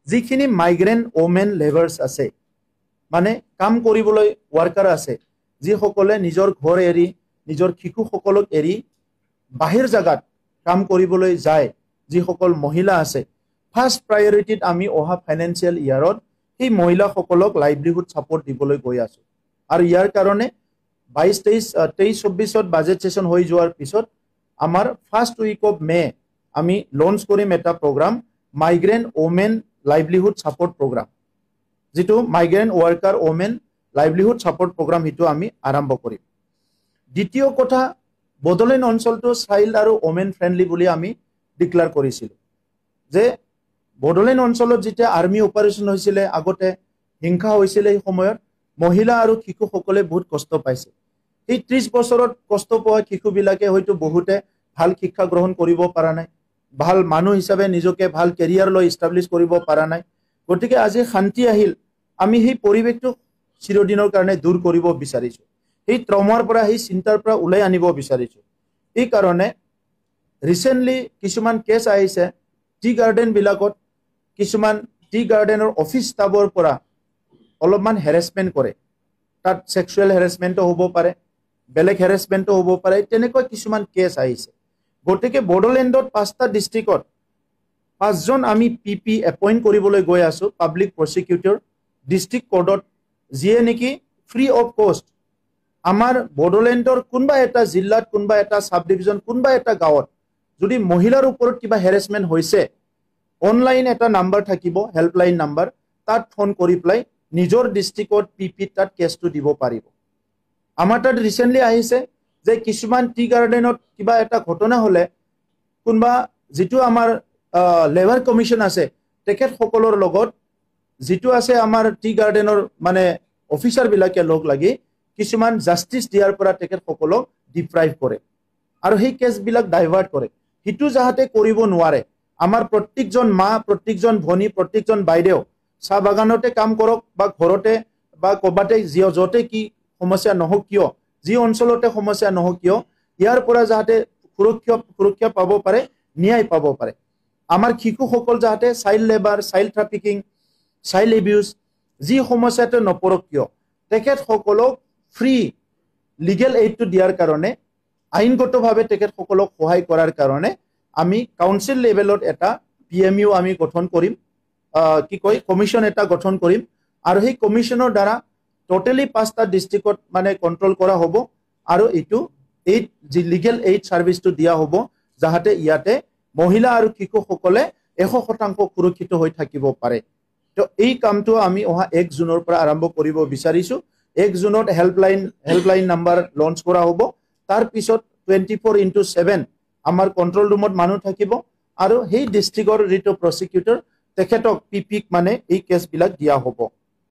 যিখিনি migrant women লেবাৰ্ছ আছে মানে কাম কৰিবলৈ ওয়াৰ্কাৰ আছে যিসকলে নিজৰ ঘৰ এৰি নিজৰ শিশুসকলক এৰি বাহিৰ জাগাত কাম কৰিবলৈ যায় যিসকল মহিলা আছে ফাৰ্স্ট প্ৰায়োৰিটিত আমি অহা ফাইনান্সিয়েল ইয়াৰত এই মহিলাসকলক লাইভলিহুড সাপোৰ্ট দিবলৈ গৈ আছো আৰু ইয়াৰ কাৰণে 22-23-24 বাজেট সেশন হৈ যোৱাৰ পিছত আমাৰ ফাৰ্স্ট উইক অফ মে আমি লঞ্চ কৰিম এটা program migrant women livelihood support program যেটো migrant worker women livelihood support program হিটো আমি আৰম্ভ কৰিম দ্বিতীয় কথা বডলেণ্ড অঞ্চলটো চাইল্ড আৰু ওমেন ফ্ৰেন্ডলি বুলি আমি ডিক্লেয়াৰ কৰিছিল যে বডলেণ্ড অঞ্চলত যেতিয়া আৰ্মি অপাৰেশন হৈছিল আগতে হিংসা হৈছিল এই সময়ত মহিলা আৰু শিশুসকলে বহুত কষ্ট পাইছে এই 30 বছৰত কষ্ট পোৱা শিশুবিলাকে হয়তো বহুতে ভাল শিক্ষা গ্ৰহণ কৰিব পৰা নাই ভাল মানুহ হিচাপে নিজকে ভাল কেৰিয়াৰ লৈ এস্টাবলিশ কৰিব পৰা নাই গতিকে আজি শান্তি আহিল আমি সেই পৰিৱেশটো চিৰদিনৰ কাৰণে দূৰ কৰিব বিচাৰিছো এই ট্ৰমাৰ পৰা এই চিন্তাৰ পৰা উলাই আনিব বিচাৰিছো এই কাৰণে ৰিসেন্টলি কিছুমান কেছ আহিছে টি গাৰ্ডেন বিলাকত কিছুমান টি গাৰ্ডেনৰ অফিস ষ্টাফৰ পৰা অলপমান হেৰাসমেন্ট কৰে তাত সেক্সুৱেল হেৰাসমেন্টও হ'ব পাৰে বেলেগ হেৰাসমেন্টও হ'ব পাৰে তেনেকৈ কিছুমান কেছ আহিছে গতিকে বডলেণ্ডত 5টা ডিস্ট্ৰিক্টত 5জন আমি পিপি এপইন্ট কৰিবলৈ গৈ আছো পাব্লিক প্ৰসিকিউটৰ ডিস্ট্ৰিক্ট কোৰ্টত যিয়ে নেকি ফ্ৰী অফ কষ্ট আমাৰ বডলেণ্ডৰ কোনবা এটা জিলাত কোনবা এটা সাব ডিভিজন কোনবা এটা গাঁৱত যদি মহিলাৰ ওপৰত কিবা হেৰাসমেন্ট হৈছে অনলাইন এটা নাম্বাৰ থাকিব হেল্পলাইন নাম্বাৰ তাত ফোন কৰি প্লাই নিজৰ ডিস্ট্ৰিক্টত পিপি তাত কেছটো দিব পাৰিব আমাৰ তাত ৰিসেন্টলি আহিছে যে কিছুমান টি গাৰ্ডেনত কিবা এটা ঘটনা হলে কোনবা যেটো আমাৰ লেবাৰ কমিশন আছে তেখেত সকলৰ লগত যেটো আছে আমাৰ টি গাৰ্ডেনৰ মানে অফিচাৰ বিলাকে লগ লাগি কিছুমান জাস্টিস দিয়াৰ পৰা তেখেত সকলক ডিপ্ৰাইভ কৰে আৰু সেই কেছ বিলাক ডাইভাৰ্ট কৰে হিটু যাহাতে কৰিব নোৱাৰে আমাৰ প্ৰত্যেকজন মা প্ৰত্যেকজন ভনী প্ৰত্যেকজন বাইদেউ চাহ বাগানতে কাম কৰক বা ঘৰতে বা কবাতে যতে কি সমস্যা নহক কিয় যি অঞ্চলতে সমস্যা নহক কিয় ইয়াৰ পৰা যাহাতে সুৰক্ষা পাব পাৰে ন্যায় পাব পাৰে আমাৰ শিশুসকল যাহাতে child labour child trafficking child abuse যি সমস্যাতে নপৰক কিয় তেখেত সকলক ফ্ৰী লিগেল এইডটো দিয়াৰ কাৰণে আইনগতভাৱে তেখেত সকলক সহায় কৰাৰ কাৰণে আমি কাউন্সিল লেভেলত এটা পিএমইউ আমি গঠন কৰিম কি কয় কমিশন এটা গঠন কৰিম আৰু সেই কমিশনৰ দ্বাৰা টোটালি 5টা ডিস্ট্ৰিক্টত মানে কন্ট্ৰোল কৰা হ'ব আৰু এটো এই যি লিগেল এইড সাৰ্ভিসটো দিয়া হ'ব যাহাতে ইয়াতে মহিলা আৰু শিশুসকলে 100% সুৰক্ষিত হৈ থাকিব পাৰে তো এই কামটো আমি অহা 1 জুনৰ পৰা আৰম্ভ কৰিব বিচাৰিছো 1 জুনত হেল্পলাইন নাম্বাৰ লঞ্চ কৰা হ'ব তাৰ পিছত 24/7 আমাৰ কন্ট্ৰোল ৰুমত মানুহ থাকিব আৰু সেই ডিস্ট্ৰিক্টৰ ৰিটো প্ৰসিকিউটৰ তেখেতক পিপিক মানে এই কেছ বিলাক দিয়া হ'ব